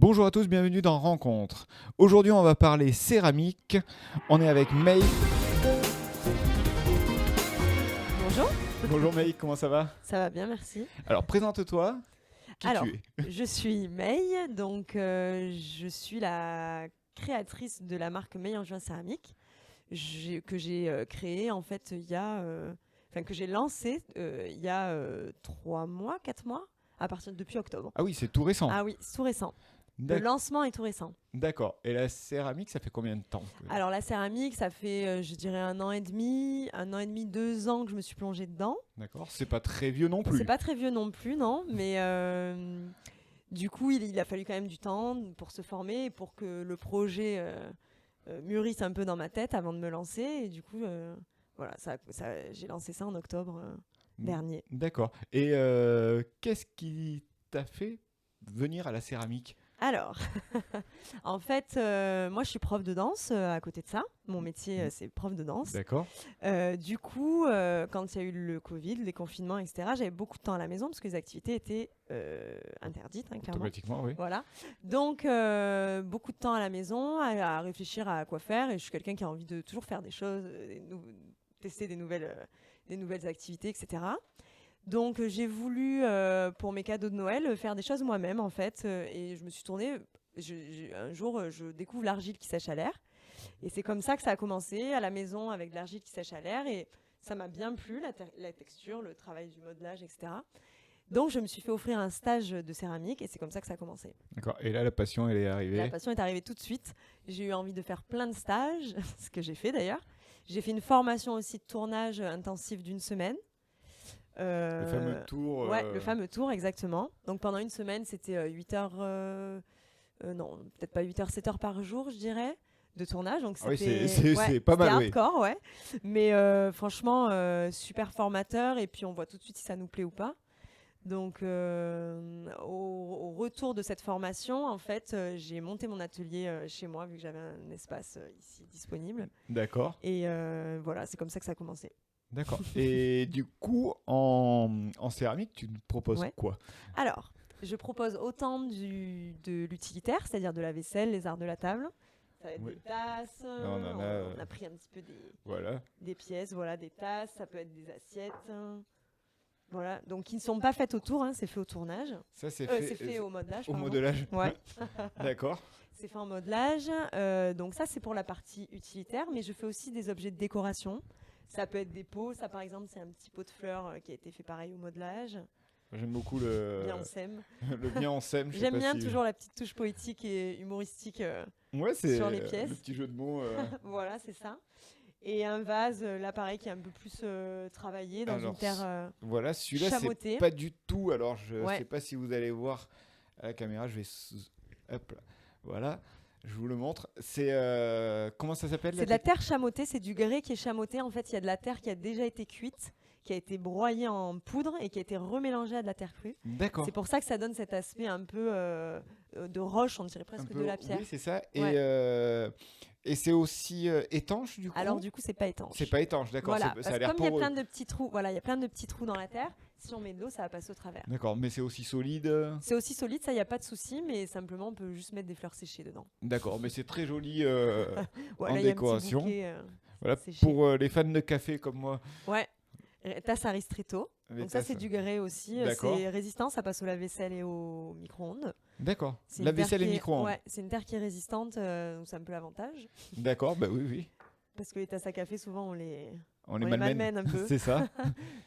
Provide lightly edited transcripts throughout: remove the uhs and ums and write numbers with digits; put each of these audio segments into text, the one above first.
Bonjour à tous, bienvenue dans Rencontre. Aujourd'hui, on va parler céramique. On est avec May. Bonjour, Bonjour May, comment ça va? ça va bien, merci. Alors, présente-toi. Qui Alors, tu es? je suis May, donc je suis la créatrice de la marque May en juin céramique, que j'ai créée en fait que j'ai lancée il y a 3 mois, 4 mois, depuis octobre. Ah oui, c'est tout récent. Ah oui, c'est tout récent. Le lancement est tout récent. D'accord. Et la céramique, ça fait combien de temps Alors la céramique, ça fait, je dirais, 1 an et demi, 2 ans que je me suis plongée dedans. D'accord. C'est pas très vieux non plus. C'est pas très vieux non plus, non, mais du coup, il a fallu quand même du temps pour se former et pour que le projet mûrisse un peu dans ma tête avant de me lancer. Et du coup, voilà, j'ai lancé ça en octobre dernier. D'accord. Et qu'est-ce qui t'a fait venir à la céramique? Alors, en fait, moi, je suis prof de danse à côté de ça. Mon métier, c'est prof de danse. D'accord. Du coup, quand il y a eu le Covid, les confinements, etc., j'avais beaucoup de temps à la maison parce que les activités étaient interdites, clairement. Automatiquement, oui. Voilà. Donc, beaucoup de temps à la maison à réfléchir à quoi faire. Et je suis quelqu'un qui a envie de toujours faire des choses, tester des nouvelles activités, etc. Donc, j'ai voulu, pour mes cadeaux de Noël, faire des choses moi-même, en fait. Et je me suis tournée. Un jour, je découvre l'argile qui sèche à l'air. Et c'est comme ça que ça a commencé, à la maison, avec de l'argile qui sèche à l'air. Et ça m'a bien plu, la texture, le travail du modelage, etc. Donc, je me suis fait offrir un stage de céramique. Et c'est comme ça que ça a commencé. D'accord. Et là, la passion, elle est arrivée. La passion est arrivée tout de suite. J'ai eu envie de faire plein de stages, ce que j'ai fait d'ailleurs. J'ai fait une formation aussi de tournage intensif d'1 semaine. Le fameux tour. Ouais, le fameux tour, exactement. Donc pendant 1 semaine, c'était 8 heures, non, peut-être pas 8 heures, 7 heures par jour, je dirais, de tournage. Donc c'était, c'est pas mal, c'était hardcore, ouais. Mais franchement, super formateur. Et puis on voit tout de suite si ça nous plaît ou pas. Donc au retour de cette formation, en fait, j'ai monté mon atelier chez moi, vu que j'avais un espace ici disponible. D'accord. Et voilà, c'est comme ça que ça a commencé. D'accord. Et du coup, en céramique, tu nous proposes quoi? Alors, je propose autant de l'utilitaire, c'est-à-dire de la vaisselle, les arts de la table. Ça va être des tasses. On a pris un petit peu des pièces, voilà, des tasses. Ça peut être des assiettes. Voilà, donc qui ne sont pas faites au tour, c'est fait au tournage. Ça, c'est fait au modelage. Au modelage. Ouais. D'accord. C'est fait en modelage. Donc ça, c'est pour la partie utilitaire, mais je fais aussi des objets de décoration. Ça peut être des pots. Ça, par exemple, c'est un petit pot de fleurs qui a été fait pareil au modelage. J'aime beaucoup le bien en sème. Le bien en sème. J'aime bien toujours la petite touche poétique et humoristique c'est sur les pièces. Le petit jeu de mots. Voilà, c'est ça. Et un vase, là pareil, qui est un peu plus travaillé dans une terre voilà, celui-là, chamotée. c'est pas du tout. Alors, je sais pas si vous allez voir à la caméra. Je vais... Hop là. Voilà. Je vous le montre. C'est comment ça s'appelle? C'est de la terre chamotée, c'est du grès qui est chamoté. En fait, il y a de la terre qui a déjà été cuite, qui a été broyée en poudre et qui a été remélangée à de la terre crue. D'accord. C'est pour ça que ça donne cet aspect un peu de roche, on dirait presque de la pierre. Oui, c'est ça. Ouais. Et c'est aussi étanche du coup. Alors du coup, c'est pas étanche. C'est pas étanche, d'accord. Voilà, ça a l'air comme il y a poreux. plein de petits trous, il y a plein de petits trous dans la terre. Si on met de l'eau, ça va passer au travers. D'accord, mais c'est aussi solide. C'est aussi solide, ça, il n'y a pas de souci, mais simplement, on peut juste mettre des fleurs séchées dedans. D'accord, mais c'est très joli voilà, en décoration. Voilà, pour les fans de café comme moi. Ouais, tasse à ristretto. Donc ça, c'est du grès aussi. C'est résistant, ça passe au lave-vaisselle et au micro-ondes. D'accord, lave-vaisselle et micro-ondes. Ouais, c'est une terre qui est résistante, donc c'est un peu l'avantage. D'accord, bah oui. Parce que les tasses à café, souvent, on les malmène un peu. C'est ça.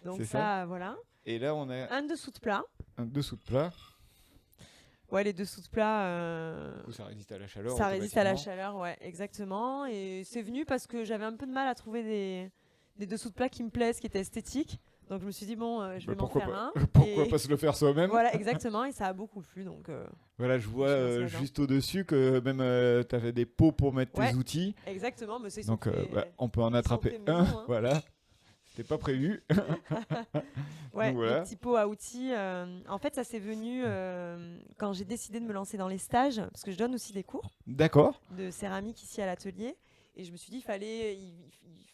Donc ça, voilà. Et là, on a un dessous de plat. Un dessous de plat. Ouais, les dessous de plat. Du coup, ça résiste à la chaleur. Ça résiste à la chaleur, ouais, exactement. Et c'est venu parce que j'avais un peu de mal à trouver des dessous de plat qui me plaisent, qui étaient esthétiques. Donc je me suis dit, bon, je vais m'en faire un. Pourquoi pas se le faire soi-même? Voilà, exactement. Et ça a beaucoup plu. Donc, voilà, je vois juste au-dessus que même tu avais des pots pour mettre tes outils. Exactement. Mais c'est donc on peut en attraper un. Voilà. C'était pas prévu. Ouais, les petits pots à outils. En fait, ça s'est venu quand j'ai décidé de me lancer dans les stages, parce que je donne aussi des cours. D'accord. De céramique ici à l'atelier. Et je me suis dit, il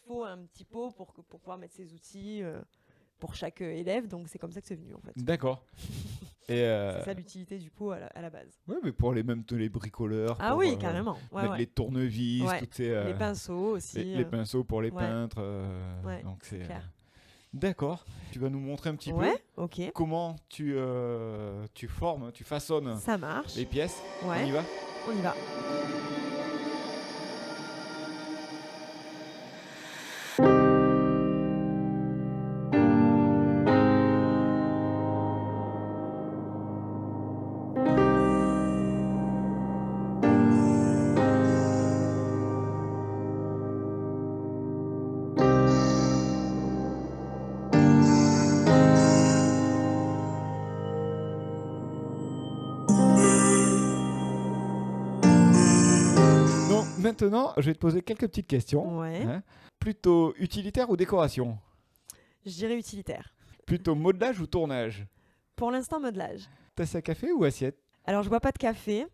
faut un petit pot pour pouvoir mettre ses outils pour chaque élève. Donc, c'est comme ça que c'est venu, en fait. D'accord. C'est ça l'utilité du pot à la base. Oui, mais pour même tous les bricoleurs. Ah oui, carrément. Mettre les tournevis, toutes ces, les pinceaux aussi. Les pinceaux pour les peintres. Donc c'est clair. D'accord. Tu vas nous montrer un petit peu comment tu formes, tu façonnes les pièces. On y va ? On y va. Maintenant, je vais te poser quelques petites questions. Plutôt utilitaire ou décoration ? Je dirais utilitaire. Plutôt modelage ou tournage ? Pour l'instant, modelage. Tasse à café ou assiette ? Alors, je bois pas de café,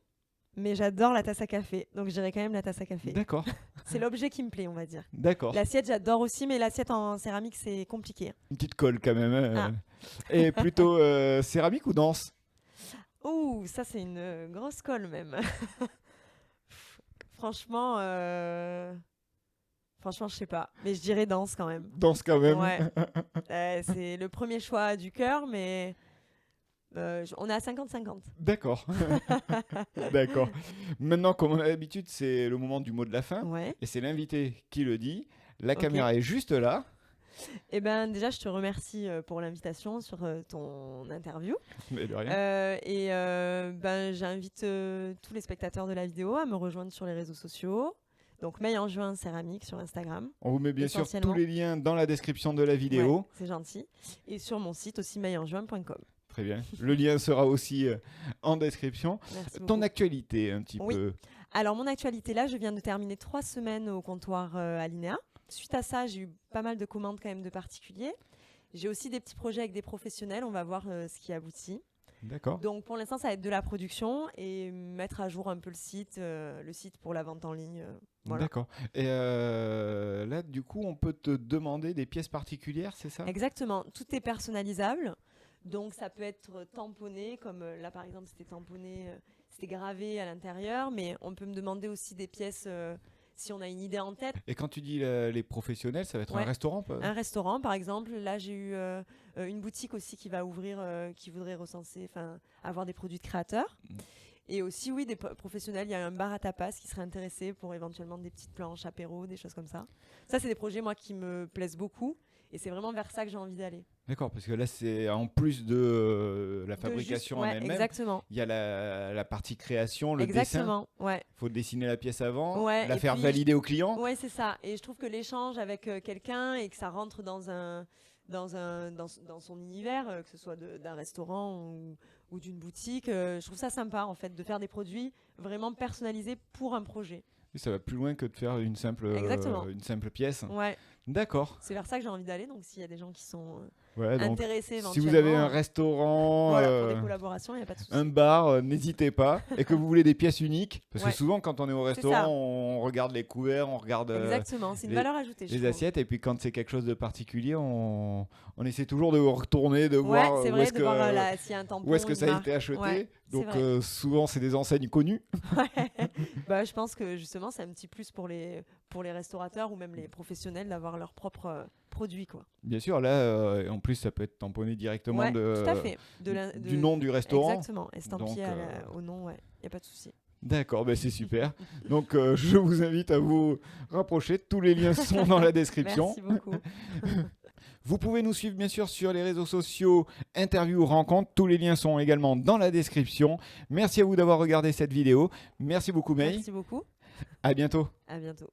mais j'adore la tasse à café. Donc, je dirais quand même la tasse à café. D'accord. C'est l'objet qui me plaît, on va dire. D'accord. L'assiette, j'adore aussi, mais l'assiette en céramique, c'est compliqué. Une petite colle quand même. Et plutôt céramique ou danse ? Ouh, ça, c'est une grosse colle même. Franchement, je sais pas. Mais je dirais danse quand même. Danse quand même. Ouais. C'est le premier choix du cœur, mais on est à 50-50. D'accord. D'accord. Maintenant, comme on a l'habitude, c'est le moment du mot de la fin. Et c'est l'invité qui le dit. La caméra est juste là. Eh ben, déjà, je te remercie pour l'invitation sur ton interview. Mais de rien. J'invite tous les spectateurs de la vidéo à me rejoindre sur les réseaux sociaux. Donc, May en juin céramique sur Instagram. On vous met bien sûr tous les liens dans la description de la vidéo. Ouais, c'est gentil. Et sur mon site aussi, mayenjuin.com. Très bien. Le lien sera aussi en description. Ton actualité, un petit peu. Alors, mon actualité, là, je viens de terminer 3 semaines au comptoir Alinea. Suite à ça, j'ai eu pas mal de commandes quand même de particuliers. J'ai aussi des petits projets avec des professionnels. On va voir ce qui aboutit. D'accord. Donc pour l'instant, ça va être de la production et mettre à jour un peu le site pour la vente en ligne. Voilà. D'accord. Et là, du coup, on peut te demander des pièces particulières, c'est ça ? Exactement. Tout est personnalisable. Donc ça peut être tamponné, comme là par exemple, c'était tamponné, c'était gravé à l'intérieur. Mais on peut me demander aussi des pièces... si on a une idée en tête. Et quand tu dis les professionnels, ça va être un restaurant Un restaurant, par exemple. Là, j'ai eu une boutique aussi qui va ouvrir, qui voudrait avoir des produits de créateurs. Et aussi, oui, des professionnels. Il y a un bar à tapas qui serait intéressé pour éventuellement des petites planches, apéros, des choses comme ça. Ça, c'est des projets, moi, qui me plaisent beaucoup. Et c'est vraiment vers ça que j'ai envie d'aller. D'accord, parce que là, c'est en plus de la fabrication en elle-même. Exactement. Il y a la partie création, le dessin. Exactement, ouais. Il faut dessiner la pièce avant, la et faire valider au client. Ouais, c'est ça. Et je trouve que l'échange avec quelqu'un et que ça rentre dans son univers, que ce soit d'un restaurant ou d'une boutique, je trouve ça sympa, en fait, de faire des produits vraiment personnalisés pour un projet. Oui, ça va plus loin que de faire une simple pièce. Ouais. D'accord. C'est vers ça que j'ai envie d'aller. Donc, s'il y a des gens qui sont intéressés éventuellement... Si vous avez un restaurant, pour des collaborations, il n'y a pas de souci. Un bar, n'hésitez pas. Et que vous voulez des pièces uniques. Parce que souvent, quand on est au restaurant, on regarde les couverts, on regarde exactement, c'est une valeur ajoutée. Les assiettes. Et puis, quand c'est quelque chose de particulier, on essaie toujours de retourner, de voir s'il y a un tampon, où est-ce que ça a été acheté. Ouais, donc, souvent, c'est des enseignes connues. Je pense que justement, c'est un petit plus pour les restaurateurs ou même les professionnels d'avoir leurs propres produits, quoi. Bien sûr, là, en plus, ça peut être tamponné directement tout à fait. du nom du restaurant. Exactement, estampillé au nom, il n'y a pas de souci. D'accord, c'est super. Donc, je vous invite à vous rapprocher. Tous les liens sont dans la description. Merci beaucoup. Vous pouvez nous suivre bien sûr sur les réseaux sociaux, interviews ou rencontres. Tous les liens sont également dans la description. Merci à vous d'avoir regardé cette vidéo. Merci beaucoup, May. Merci beaucoup. À bientôt. À bientôt.